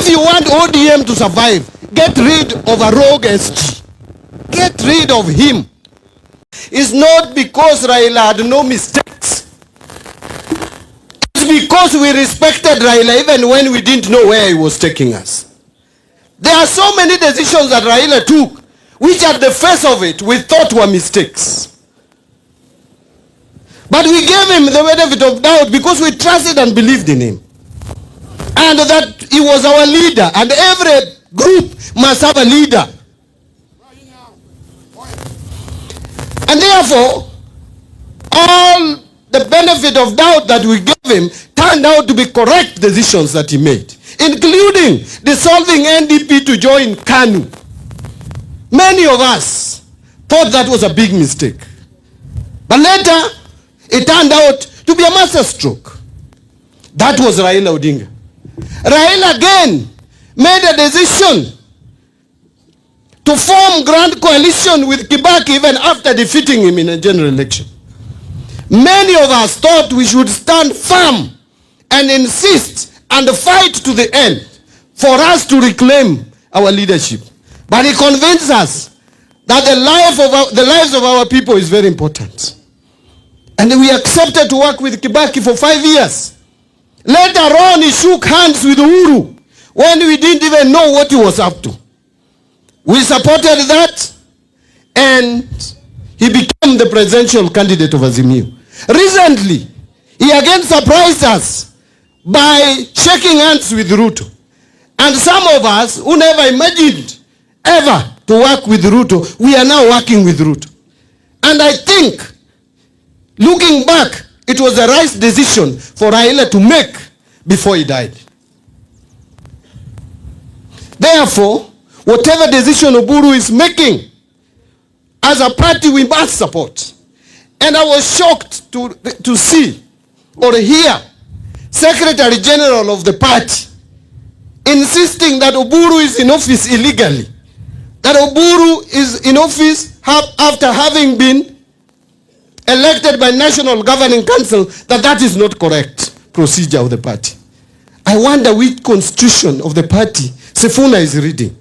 If you want ODM to survive, get rid of a rogue SG. Get rid of him. It's not because Raila had no mistakes. It's because we respected Raila even when we didn't know where he was taking us. There are so many decisions that Raila took, which at the face of it, we thought were mistakes. But we gave him the benefit of doubt because we trusted and believed in him. And that he was our leader, and every group must have a leader. And therefore, all the benefit of doubt that we gave him turned out to be correct decisions that he made, including dissolving NDP to join KANU. Many of us thought that was a big mistake. But later, it turned out to be a masterstroke. That was Raila Odinga. Raila again made a decision to form grand coalition with Kibaki even after defeating him in a general election. Many of us thought we should stand firm and insist and fight to the end for us to reclaim our leadership. But he convinced us that the lives of our people is very important. And we accepted to work with Kibaki for 5 years. Later on, he shook hands with Uhuru when we didn't even know what he was up to. We supported that, and he became the presidential candidate of Azimio. Recently, he again surprised us by shaking hands with Ruto. And some of us who never imagined ever to work with Ruto, we are now working with Ruto. And I think, looking back, it was the right decision for Raila to make before he died. Therefore, whatever decision Oburu is making, as a party we must support. And I was shocked to see or hear Secretary General of the party insisting that Oburu is in office illegally. That Oburu is in office after having been elected by National Governing Council, that is not correct procedure of the party. I wonder which constitution of the party Sifuna is reading.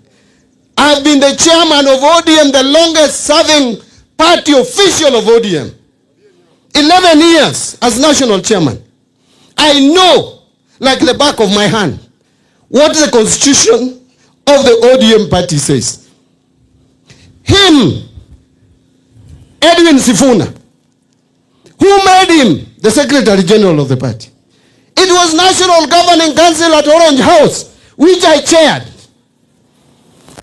I've been the chairman of ODM, the longest serving party official of ODM. 11 years as national chairman. I know, like the back of my hand, what the constitution of the ODM party says. Him, Edwin Sifuna, who made him the Secretary General of the party? It was National Governing Council at Orange House, which I chaired.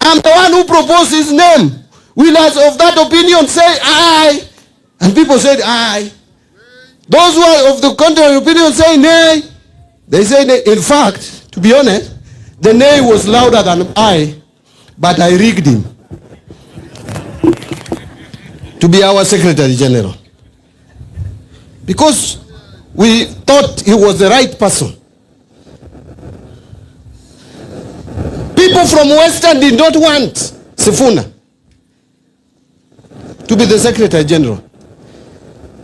I'm the one who proposed his name. Will us of that opinion say aye? And people said aye. Those who are of the contrary opinion say nay. They say nay. In fact, to be honest, the nay was louder than aye, but I rigged him to be our Secretary General. Because we thought he was the right person. People from Western did not want Sifuna to be the Secretary General.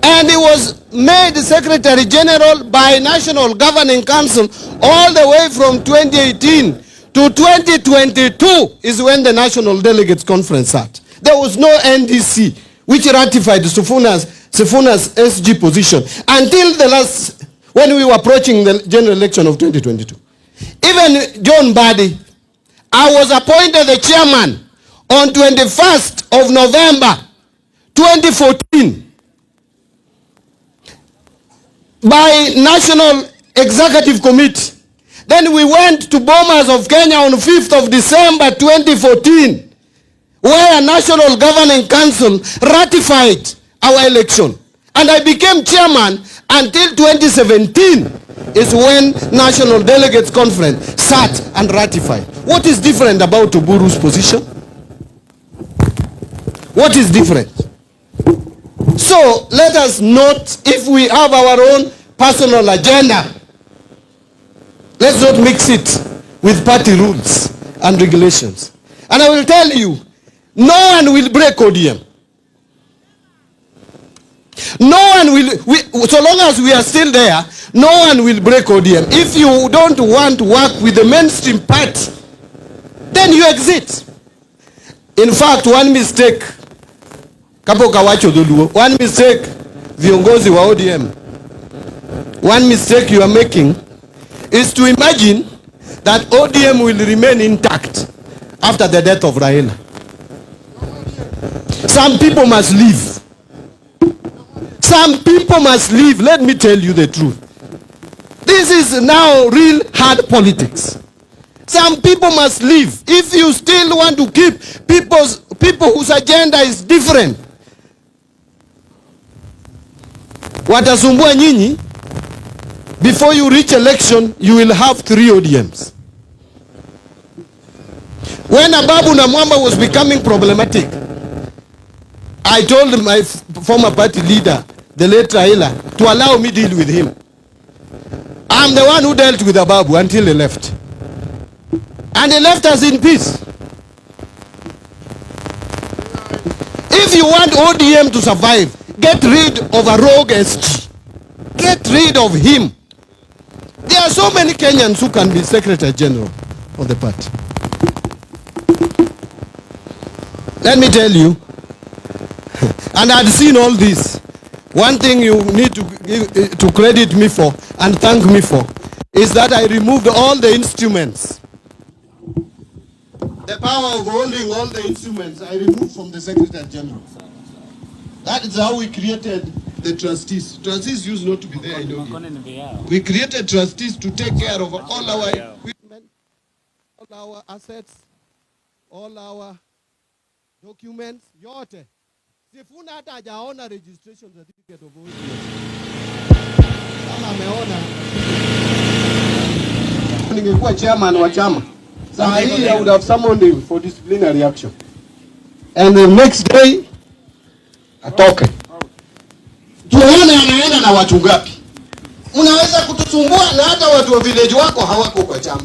And he was made Secretary General by National Governing Council all the way from 2018 to 2022 is when the National Delegates Conference sat. There was no NDC which ratified Sifuna's SG position until the last, when we were approaching the general election of 2022. Even John Mbadi, I was appointed the chairman on 21st of November 2014 by National Executive Committee. Then we went to Bomas of Kenya on 5th of December 2014, where a National Governing Council ratified our election. And I became chairman until 2017 is when National Delegates Conference sat and ratified. What is different about Oburu's position? What is different? So let us not, if we have our own personal agenda, let's not mix it with party rules and regulations. And I will tell you, no one will break ODM. No one will, so long as we are still there, no one will break ODM. If you don't want to work with the mainstream party, then you exit. In fact, one mistake, one mistake, viongozi wa ODM, one mistake you are making is to imagine that ODM will remain intact after the death of Raila. Some people must leave. Some people must leave. Let me tell you the truth. This is now real hard politics. Some people must leave. If you still want to keep people whose agenda is different, watasumbua nyinyi. Before you reach election, you will have 3 ODMs. When Ababu Namwamba was becoming problematic, I told my former party leader, the late Raila, to allow me deal with him. I'm the one who dealt with Ababu until he left. And he left us in peace. If you want ODM to survive, get rid of a rogue SG. Get rid of him. There are so many Kenyans who can be Secretary General of the party. Let me tell you, and I've seen all this. One thing you need to credit me for and thank me for is that I removed all the instruments. The power of holding all the instruments I removed from the Secretary General. That is how we created the trustees. Trustees used not to be there. We created trustees to take care of all our equipment, all our assets, all our documents, yote. Sifuna hata hajaona registration certificate of ODM. Kama ameona, ningekuwa chairman wa chama. Saa hii I would have summoned him for disciplinary action. And the next day, atoke. Tuone anaenda na watu ngapi. Unaweza kutusumbua na hata watu wa village wako hawako kwa chama.